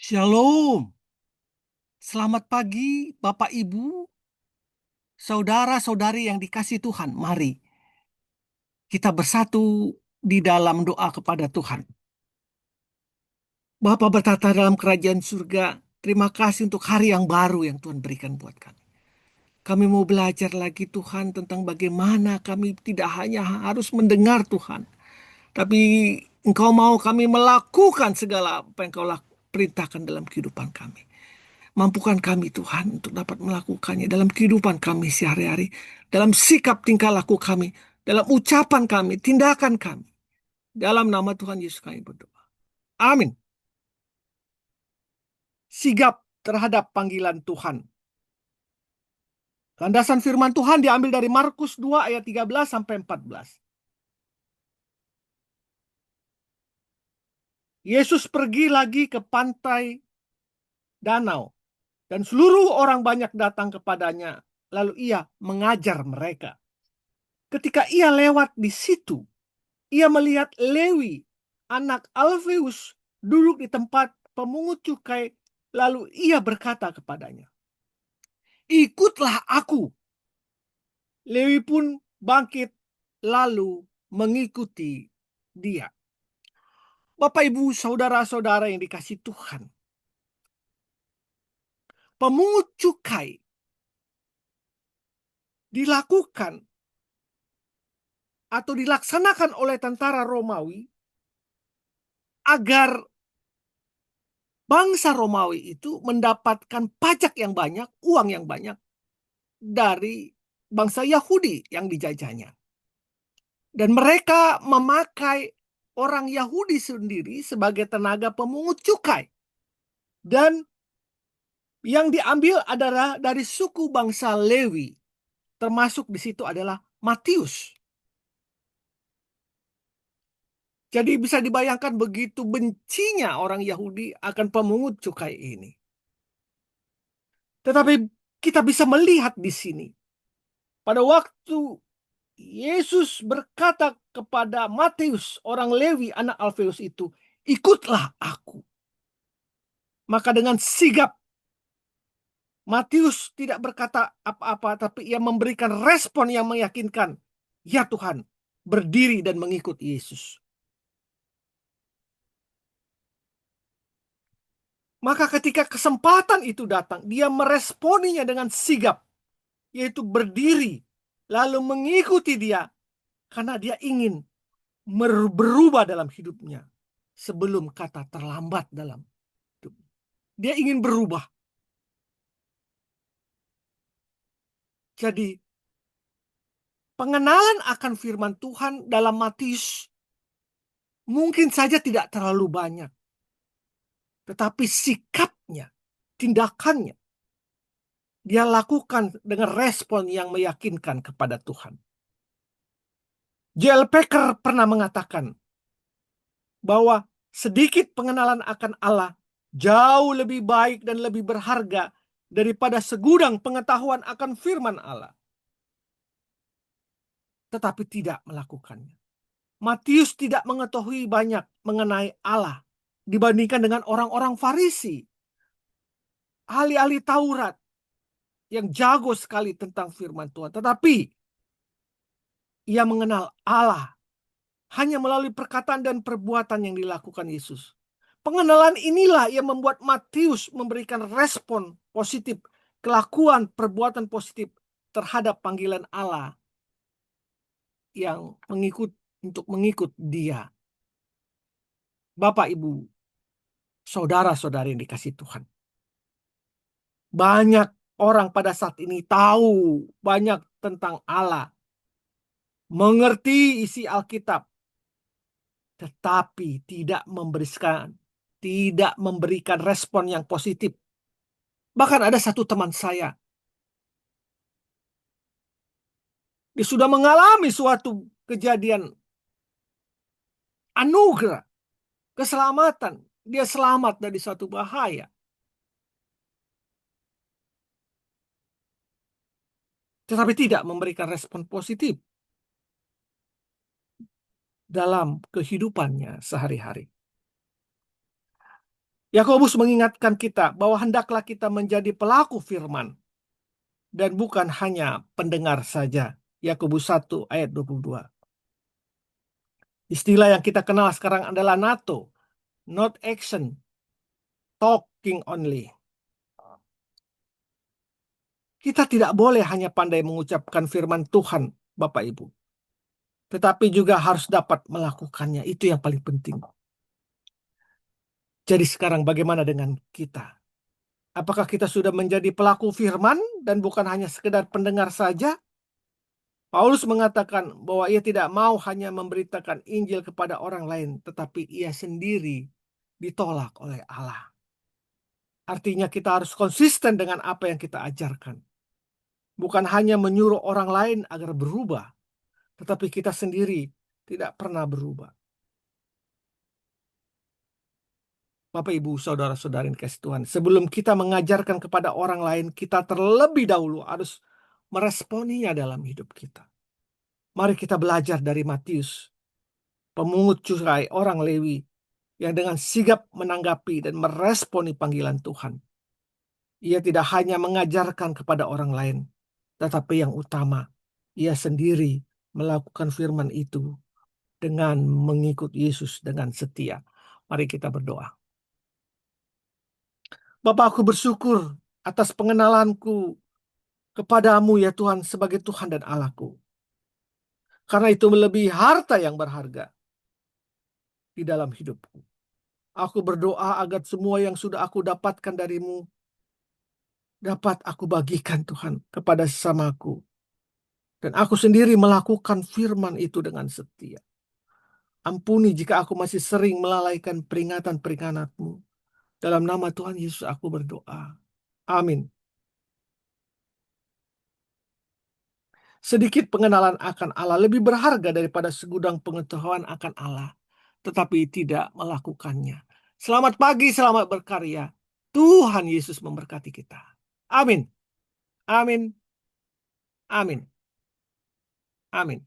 Shalom. Selamat pagi, Bapak Ibu, saudara-saudari yang dikasihi Tuhan. Mari kita bersatu di dalam doa kepada Tuhan. Bapa bertata dalam kerajaan surga, terima kasih untuk hari yang baru yang Tuhan berikan buat kami. Kami mau belajar lagi Tuhan tentang bagaimana kami tidak hanya harus mendengar Tuhan, tapi Engkau mau kami melakukan segala apa yang Engkau perintahkan dalam kehidupan kami. Mampukan kami Tuhan untuk dapat melakukannya dalam kehidupan kami sehari-hari, dalam sikap tingkah laku kami, dalam ucapan kami, tindakan kami. Dalam nama Tuhan Yesus kami berdoa. Amin. Sigap terhadap panggilan Tuhan. Landasan firman Tuhan diambil dari Markus 2 ayat 13 sampai 14. Yesus pergi lagi ke pantai danau dan seluruh orang banyak datang kepadanya, lalu ia mengajar mereka. Ketika ia lewat di situ, ia melihat Lewi, anak Alfeus, duduk di tempat pemungut cukai, lalu ia berkata kepadanya, "Ikutlah aku." Lewi pun bangkit lalu mengikuti dia. Bapak, Ibu, saudara-saudara yang dikasihi Tuhan, pemungut cukai dilakukan atau dilaksanakan oleh tentara Romawi agar bangsa Romawi itu mendapatkan pajak yang banyak, uang yang banyak dari bangsa Yahudi yang dijajahnya. Dan mereka memakai orang Yahudi sendiri sebagai tenaga pemungut cukai. Dan yang diambil adalah dari suku bangsa Lewi. Termasuk di situ adalah Matius. Jadi bisa dibayangkan begitu bencinya orang Yahudi akan pemungut cukai ini. Tetapi kita bisa melihat di sini. Pada waktu Yesus berkata kepada Matius, orang Lewi, anak Alfeus itu, "Ikutlah aku." Maka dengan sigap, Matius tidak berkata apa-apa, tapi ia memberikan respon yang meyakinkan. "Ya Tuhan," berdiri dan mengikut Yesus. Maka ketika kesempatan itu datang, dia meresponinya dengan sigap, yaitu berdiri, lalu mengikuti dia, karena dia ingin berubah dalam hidupnya sebelum kata terlambat dalam hidupnya. Dia ingin berubah. Jadi pengenalan akan firman Tuhan dalam Matius mungkin saja tidak terlalu banyak. Tetapi sikapnya, tindakannya, dia lakukan dengan respon yang meyakinkan kepada Tuhan. J.L. Packer pernah mengatakan bahwa sedikit pengenalan akan Allah jauh lebih baik dan lebih berharga daripada segudang pengetahuan akan firman Allah. Tetapi tidak melakukannya. Matius tidak mengetahui banyak mengenai Allah dibandingkan dengan orang-orang Farisi, ahli-ahli Taurat yang jago sekali tentang firman Tuhan. Tetapi ia mengenal Allah hanya melalui perkataan dan perbuatan yang dilakukan Yesus. Pengenalan inilah yang membuat Matius memberikan respon positif, kelakuan perbuatan positif terhadap panggilan Allah yang untuk mengikut dia. Bapak, Ibu, saudara-saudari yang dikasihi Tuhan. Banyak orang pada saat ini tahu banyak tentang Allah, mengerti isi Alkitab, tetapi tidak memberikan respon yang positif. Bahkan ada satu teman saya, dia sudah mengalami suatu kejadian anugerah, keselamatan. Dia selamat dari suatu bahaya. Tetapi tidak memberikan respon positif dalam kehidupannya sehari-hari. Yakobus mengingatkan kita bahwa hendaklah kita menjadi pelaku firman dan bukan hanya pendengar saja. Yakobus 1 ayat 22. Istilah yang kita kenal sekarang adalah NATO, not action, talking only. Kita tidak boleh hanya pandai mengucapkan firman Tuhan, Bapak Ibu, tetapi juga harus dapat melakukannya. Itu yang paling penting. Jadi sekarang bagaimana dengan kita? Apakah kita sudah menjadi pelaku firman dan bukan hanya sekedar pendengar saja? Paulus mengatakan bahwa ia tidak mau hanya memberitakan Injil kepada orang lain, tetapi ia sendiri ditolak oleh Allah. Artinya kita harus konsisten dengan apa yang kita ajarkan. Bukan hanya menyuruh orang lain agar berubah, tetapi kita sendiri tidak pernah berubah. Bapak, Ibu, saudara-saudari kasih Tuhan, sebelum kita mengajarkan kepada orang lain, kita terlebih dahulu harus meresponinya dalam hidup kita. Mari kita belajar dari Matius, pemungut cukai orang Lewi, yang dengan sigap menanggapi dan meresponi panggilan Tuhan. Ia tidak hanya mengajarkan kepada orang lain, tetapi yang utama, ia sendiri melakukan firman itu dengan mengikut Yesus dengan setia. Mari kita berdoa. Bapa, aku bersyukur atas pengenalanku kepadamu ya Tuhan sebagai Tuhan dan Allahku. Karena itu melebihi harta yang berharga di dalam hidupku. Aku berdoa agar semua yang sudah aku dapatkan darimu dapat aku bagikan Tuhan kepada sesamaku. Dan aku sendiri melakukan firman itu dengan setia. Ampuni jika aku masih sering melalaikan peringatan-peringatanmu. Dalam nama Tuhan Yesus aku berdoa. Amin. Sedikit pengenalan akan Allah lebih berharga daripada segudang pengetahuan akan Allah, tetapi tidak melakukannya. Selamat pagi, selamat berkarya. Tuhan Yesus memberkati kita. Amin. Amin. Amin. Amin.